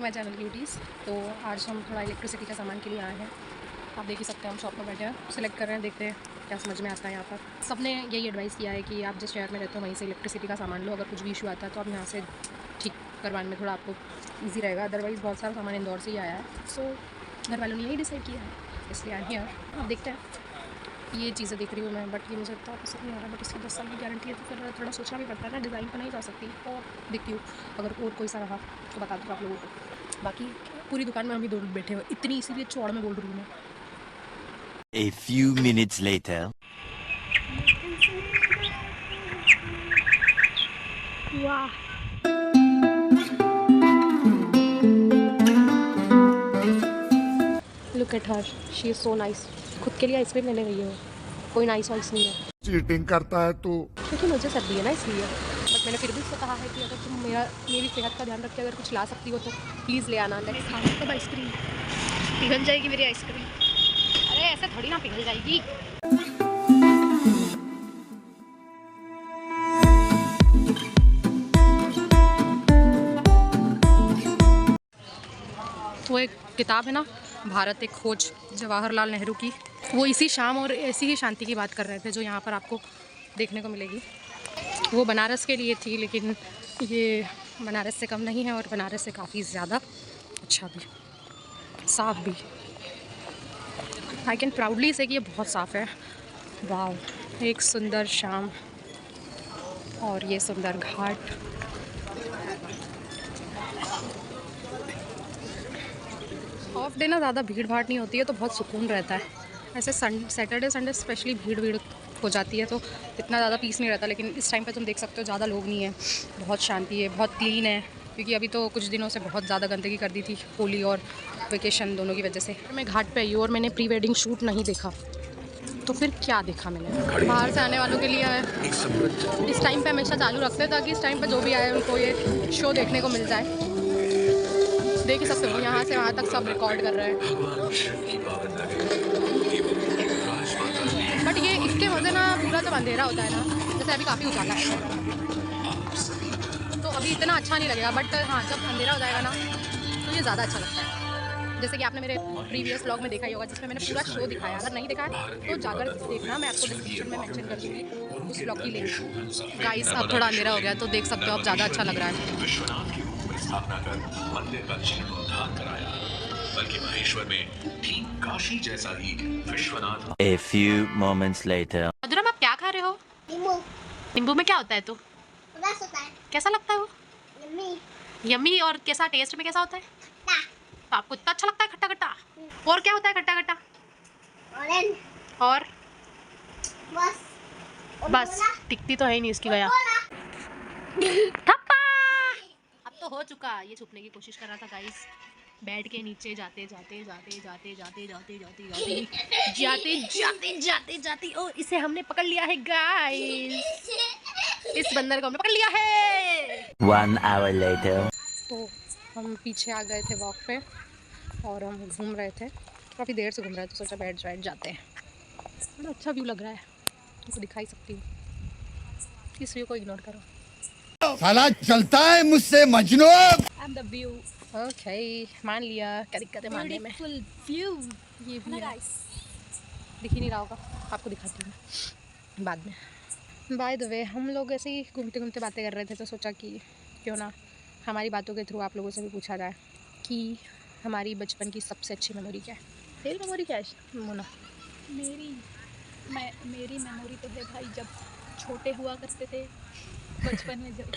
My channel beauties. तो आज हम थोड़ा इलेक्ट्रिसिटी का सामान के लिए आए हैं। आप देख ही सकते हैं हम शॉप में बैठे हैं, सिलेक्ट कर रहे हैं, देखते हैं क्या समझ में आता है। यहाँ पर सबने यही एडवाइस किया है कि आप जिस शहर में रहते हो वहीं से इलेक्ट्रिसिटी का सामान लो। अगर कुछ भी इशू आता है तो आप यहाँ से ठीक करवाने में थोड़ा आपको ईजी रहेगा। अदरवाइज़ बहुत सारा सामान इंदौर से ही आया है। सो घर वालों ने यही डिसाइड किया है, इसलिए आई हियर। अब देखते हैं। ये चीज़ें देख रही हूँ मैं, बट ये मुझे इतना पसंद नहीं आ रहा। बट इसकी 10 साल की गारंटी है तो फिर थोड़ा सोचना भी पड़ता है ना। डिज़ाइन पर नहीं जा सकती और देखती हूँ अगर और कोई सा रहा तो बता दूँ आप लोगों को। बाकी पूरी दुकान में हम ही दो लोग बैठे हुए, इतनी इसीलिए चौड़ में बोल रही हूँ मैं। A few minutes later. वाह, look at her, she is so nice. खुद के लिए आइसक्रीम लेने गई है, कोई नाइस वाइस नहीं है। चीटिंग करता है तू। क्योंकि मुझे सर्दी है ना इसलिए। बट मैंने फिर भी उससे कहा है कि अगर तुम मेरी सेहत का ध्यान रख के अगर कुछ ला सकती हो तो प्लीज़ ले आना। लेट्स खाना तब आइसक्रीम पिघल जाएगी मेरी आइसक्रीम। अरे ऐसे थोड़ी ना पिघल जाएगी। वो एक किताब है ना, भारत एक खोज, जवाहरलाल नेहरू की, वो इसी शाम और ऐसी ही शांति की बात कर रहे थे जो यहाँ पर आपको देखने को मिलेगी। वो बनारस के लिए थी, लेकिन ये बनारस से कम नहीं है और बनारस से काफ़ी ज़्यादा अच्छा भी, साफ़ भी। आई कैन प्राउडली से कि ये बहुत साफ़ है। वाह, एक सुंदर शाम और ये सुंदर घाट। ऑफ डे ना ज़्यादा भीड़ भाड़ नहीं होती है तो बहुत सुकून रहता है। ऐसे सैटरडे संडे स्पेशली भीड़ हो जाती है तो इतना ज़्यादा पीस नहीं रहता। लेकिन इस टाइम पे तुम देख सकते हो ज़्यादा लोग नहीं है, बहुत शांति है, बहुत क्लीन है। क्योंकि अभी तो कुछ दिनों से बहुत ज़्यादा गंदगी कर दी थी, होली और वेकेशन दोनों की वजह से। मैं घाट पे आई हूँ और मैंने प्री वेडिंग शूट नहीं देखा, तो फिर क्या देखा मैंने। बाहर से आने वालों के लिए इस टाइम पे हमेशा चालू रखते हैं ताकि इस टाइम पे जो भी आए उनको ये शो देखने को मिल जाए। देख ही सकते हो यहाँ से वहाँ तक सब रिकॉर्ड कर रहे हैं। बट ये इसके मज़े ना पूरा जब अंधेरा होता है ना, जैसे अभी काफ़ी उजाला है तो अभी इतना अच्छा नहीं लगेगा। बट हाँ, जब अंधेरा हो जाएगा ना तो ये ज़्यादा अच्छा लगता है। जैसे कि आपने मेरे प्रीवियस व्लॉग में देखा ही होगा जिसमें मैंने पूरा शो दिखाया। अगर नहीं देखा है तो जाकर देखना, मैं आपको डिस्क्रिप्शन में मेंशन कर दूँगी उस व्लॉग की लिंक। गाइस अब थोड़ा अंधेरा हो गया तो देख सकते हो अब ज़्यादा अच्छा लग रहा है। विश्वनाथ की स्थापना कर मंदिर का जीर्णोद्धार कराया, बल्कि महेश्वर में ठीक काशी जैसा ही Vishwanath. A few moments later. मधुरम, आप क्या खा रहे हो? नींबू। नींबू में क्या होता है? तो रस होता है। कैसा लगता है वो? यम्मी। यम्मी। और कैसा टेस्ट में कैसा होता है? खट्टा। तो आपको इतना अच्छा लगता है खट्टा खट्टा? और क्या होता है खट्टा खट्टा? ऑरेंज। और बस। बस टिकती तो है ही नहीं इसकी गया। थप्पा! अब तो हो चुका। ये छुपने की कोशिश कर रहा था गाइस, बेड के नीचे जाते जाते जाते जाते जाते जाते जाते जाते जाते जाते जाते जाते और इसे हमने पकड़ लिया है गाइस। इस बंदर को हमने पकड़ लिया है। 1 hour later. तो हम पीछे आ गए थे वॉक पे और हम घूम रहे थे, काफ़ी देर से घूम रहे थे, सोचा बैठ जाते हैं। बड़ा अच्छा व्यू लग रहा है, तुमको दिखा ही सकती हूँ। इस व्यू को इग्नोर करो। साला चलता है मुझसे मजनू। आई एम द व्यू। ओके, मान लिया, क्या दिक्कत है मानने में। व्यू। ये भी है, दिख ही नहीं रहा होगा, आपको दिखाती हूँ बाद में। बाय द वे, हम लोग ऐसे ही घूमते घूमते बातें कर रहे थे तो सोचा कि क्यों ना हमारी बातों के थ्रू आप लोगों से भी पूछा जाए कि हमारी बचपन की सबसे अच्छी मेमोरी क्या है। तेरी मेमोरी क्या है मोना? मेरी मेमोरी तो है भाई, जब छोटे हुआ करते थे बचपन में। जब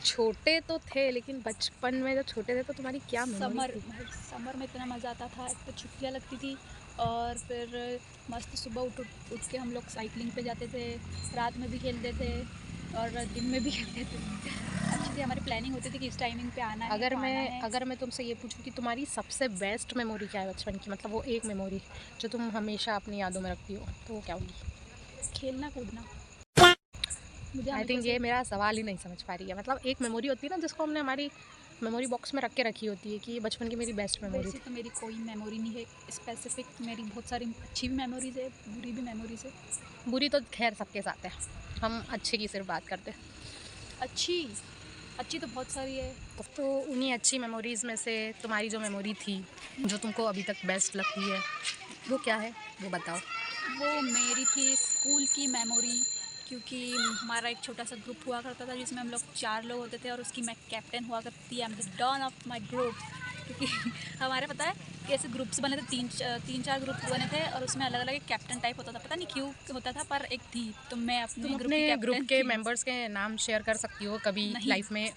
छोटे तो थे लेकिन बचपन में जब छोटे थे तो तुम्हारी क्या मेमोरी थी? समर में इतना मज़ा आता था। एक तो छुट्टियाँ लगती थी और फिर मस्त सुबह उठ के हम लोग साइकिलिंग पे जाते थे, रात में भी खेलते थे और दिन में भी खेलते थे। एक्चुअली हमारी प्लानिंग होती थी कि इस टाइमिंग पे आना है। अगर मैं तुमसे ये पूछूं कि तुम्हारी सबसे बेस्ट मेमोरी क्या है बचपन की, मतलब वो एक मेमोरी जो तुम हमेशा अपनी यादों में रखती हो, तो वो क्या होगी? खेलना कूदना। मुझे आई थिंक ये मेरा सवाल ही नहीं समझ पा रही है। मतलब एक मेमोरी होती है ना जिसको हमने हमारी मेमोरी बॉक्स में रख के रखी होती है कि ये बचपन की मेरी बेस्ट मेमोरी वैसे तो मेरी कोई मेमोरी नहीं है स्पेसिफिक। मेरी बहुत सारी अच्छी भी मेमोरीज है, बुरी भी मेमोरीज है। बुरी तो खैर सबके साथ है, हम अच्छे की सिर्फ बात करते हैं। अच्छी अच्छी तो बहुत सारी है। तो उन्हीं अच्छी मेमोरीज़ में से तुम्हारी जो मेमोरी थी जो तुमको अभी तक बेस्ट लगती है वो क्या है, वो बताओ। वो मेरी थी स्कूल की मेमोरी, क्योंकि हमारा एक छोटा सा ग्रुप हुआ करता था जिसमें हम लोग 4 लोग होते थे और उसकी मैं कैप्टन हुआ करती। I am the don of my group. क्योंकि हमारे पता है कि ऐसे ग्रुप्स बने थे, तीन चार ग्रुप्स बने थे और उसमें अलग अलग एक कैप्टन टाइप होता था। पता नहीं क्यों होता था, पर एक थी। तो मैं अपने तुम ग्रुप की अपने ग्रुप कैप्टन के थी। मेंबर्स के नाम शेयर कर सकती हो कभी नहीं। लाइफ में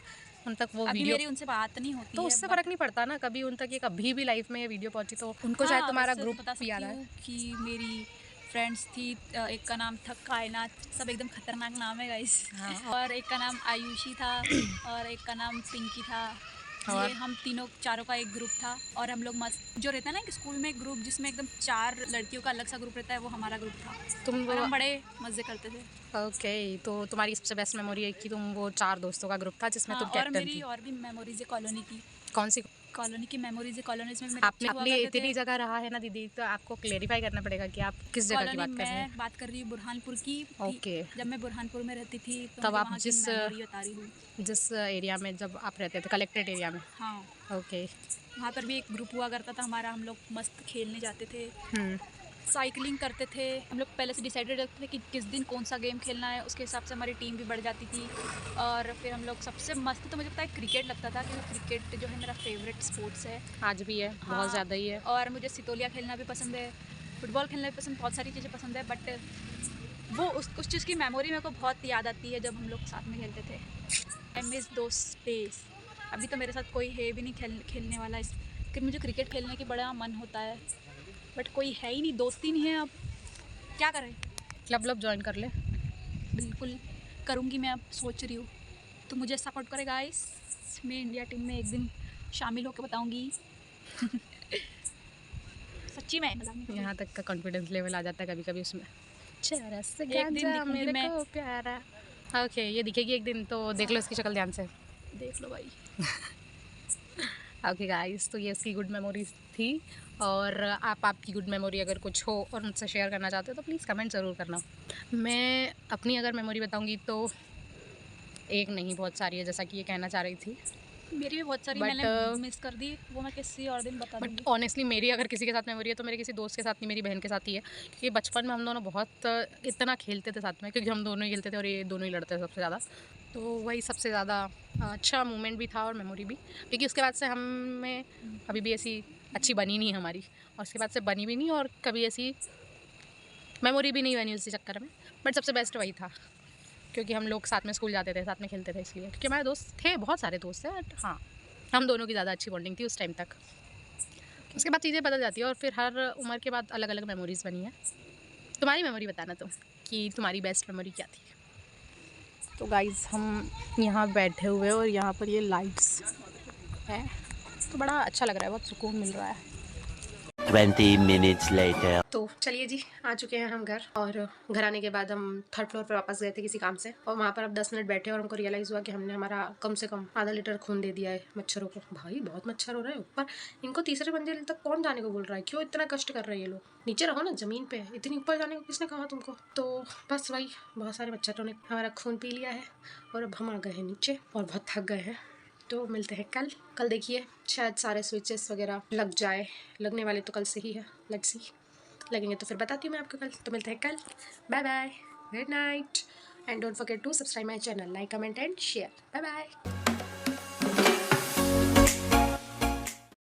उन तक वो अभी वीडियो। मेरी उनसे बात नहीं होती तो है, उससे but- फ़र्क नहीं पड़ता ना, कभी उन तक ये कभी भी लाइफ में ये वीडियो पहुंची तो उनको हाँ, शायद तुम्हारा वैसे तो ग्रुप बता भी याद सकती है। हूँ कि मेरी फ्रेंड्स थी। एक का नाम था कायनात, सब एकदम खतरनाक नाम है गाइस। हाँ। और एक का नाम आयुषी था और एक का नाम पिंकी था। और? ये हम तीनों चारों का एक ग्रुप था और हम लोग मस्त जो रहता है ना कि स्कूल में एक ग्रुप जिसमें एकदम 4 लड़कियों का अलग सा ग्रुप रहता है, वो हमारा ग्रुप था। तुम और वो हम बड़े मज़े करते थे। ओके, तो तुम्हारी सबसे बेस्ट मेमोरी है कि तुम वो 4 दोस्तों का ग्रुप था जिसमें हाँ, तुम और कैप्टन मेरी थी। और भी मेमोरीज है कॉलोनी की। कौन सी? कॉलोनी की मेमोरीज है। कॉलोनीज में मेरे आपने बच्चे हुआ अपनी करते थे। इतनी जगह रहा है ना दीदी, तो आपको क्लेरिफाई करना पड़ेगा कि आप किस जगह की कॉलोनी बात कर रहे हैं। मैं बात कर रही हूँ बुरहानपुर की थी। ओके। जब मैं बुरहानपुर में रहती थी तो तब मुझे आप वहाँ की मेमोरी बता रही हूँ। जिस एरिया में जब आप रहते थे, कलेक्टेड एरिया में। हाँ, ओके। वहाँ पर भी एक ग्रुप हुआ करता था हमारा। हम लोग मस्त खेलने जाते थे, हम्म। साइकिलिंग करते थे। हम लोग पहले से डिसाइडेड रखते थे कि किस दिन कौन सा गेम खेलना है, उसके हिसाब से हमारी टीम भी बढ़ जाती थी। और फिर हम लोग सबसे मस्त तो मुझे पता है क्रिकेट लगता था, क्योंकि क्रिकेट जो है मेरा फेवरेट स्पोर्ट्स है। आज भी है, बहुत हाँ, ज़्यादा ही है। और मुझे सितोलिया खेलना भी पसंद है, फुटबॉल खेलना भी पसंद, बहुत सारी चीज़ें पसंद है। बट वो उस चीज़ की मेमोरी मेरे को बहुत याद आती है जब हम लोग साथ में खेलते थे। I miss those days. अभी तो मेरे साथ कोई है भी नहीं खेलने वाला कि मुझे क्रिकेट खेलने की बड़ा मन होता है, बट कोई है ही नहीं, दोस्त ही नहीं है। अब क्या करें। क्लब ज्वाइन कर ले। बिल्कुल करूँगी, मैं अब सोच रही हूँ। तो मुझे सपोर्ट करेगा गाइस, मैं इंडिया टीम में एक दिन शामिल होकर बताऊँगी। सच्ची में मजाक नहीं कर रही। यहाँ तक का कॉन्फिडेंस लेवल आ जाता है कभी कभी उसमें। चेहरा से एक दिन गांजा दिखूंगी मेरे मैं। को प्यारा। ओके, ये दिखेगी एक दिन, तो देख लो इसकी शक्ल ध्यान से। देख लो भाई। ओके गाइस, तो ये इसकी गुड मेमोरीज थी। और आपकी गुड मेमोरी अगर कुछ हो और मुझसे शेयर करना चाहते हो तो प्लीज़ कमेंट ज़रूर करना। मैं अपनी अगर मेमोरी बताऊंगी तो एक नहीं, बहुत सारी है, जैसा कि ये कहना चाह रही थी। मेरी भी बहुत सारी But, मैंने मिस कर दी, वो मैं किसी और दिन बता बट दूँगी। ऑनेस्टली मेरी अगर किसी के साथ मेमोरी है तो मेरे किसी दोस्त के साथ नहीं, मेरी बहन के साथ ही है। क्योंकि बचपन में हम दोनों बहुत इतना खेलते थे साथ में, क्योंकि हम दोनों ही खेलते थे और ये दोनों ही लड़ते थे सबसे ज़्यादा। तो वही सबसे ज़्यादा अच्छा मोमेंट भी था और मेमोरी भी। क्योंकि उसके बाद से हम में कभी भी ऐसी अच्छी बनी नहीं हमारी, और उसके बाद से बनी भी नहीं, और कभी ऐसी मेमोरी भी नहीं बनी उसी चक्कर में। बट सबसे बेस्ट वही था, क्योंकि हम लोग साथ में स्कूल जाते थे, साथ में खेलते थे, इसलिए। क्योंकि हमारे दोस्त थे, बहुत सारे दोस्त थे, बट हाँ, हम दोनों की ज़्यादा अच्छी बॉन्डिंग थी उस टाइम तक। उसके बाद चीज़ें बदल जाती है और फिर हर उम्र के बाद अलग अलग मेमोरीज़ बनी है। तुम्हारी मेमोरी बताना तुम, कि तुम्हारी बेस्ट मेमोरी क्या थी। तो गाइज़, हम यहाँ बैठे हुए हैं और यहाँ पर ये लाइट्स हैं, तो बड़ा अच्छा लग रहा है, बहुत सुकून मिल रहा है। 20 minutes later. तो चलिए जी, आ चुके हैं हम घर। और घर आने के बाद हम 3rd फ्लोर पे वापस गए थे किसी काम से, और वहाँ पर अब 10 मिनट बैठे और हमको रियलाइज़ हुआ कि हमने हमारा कम से कम आधा लीटर खून दे दिया है मच्छरों को। भाई बहुत मच्छर हो रहे हैं ऊपर, इनको तीसरे मंजिल तक कौन जाने को बोल रहा है? क्यों इतना कष्ट कर रहे हैं ये लोग? नीचे रहो ना ज़मीन पे, इतनी ऊपर जाने को किसने कहा तुमको? तो बस वही, बहुत सारे मच्छरों ने हमारा खून पी लिया है और अब हम आ गए हैं नीचे और बहुत थक गए हैं। तो मिलते हैं कल देखिए शायद सारे स्विचेस वगैरह लग जाए, लगने वाले तो कल से ही है, लेट्स सी। लगेंगे तो फिर बताती हूँ मैं आपको कल। तो मिलते हैं कल, bye bye, good night, and don't forget to subscribe my channel, like comment and share. Bye bye.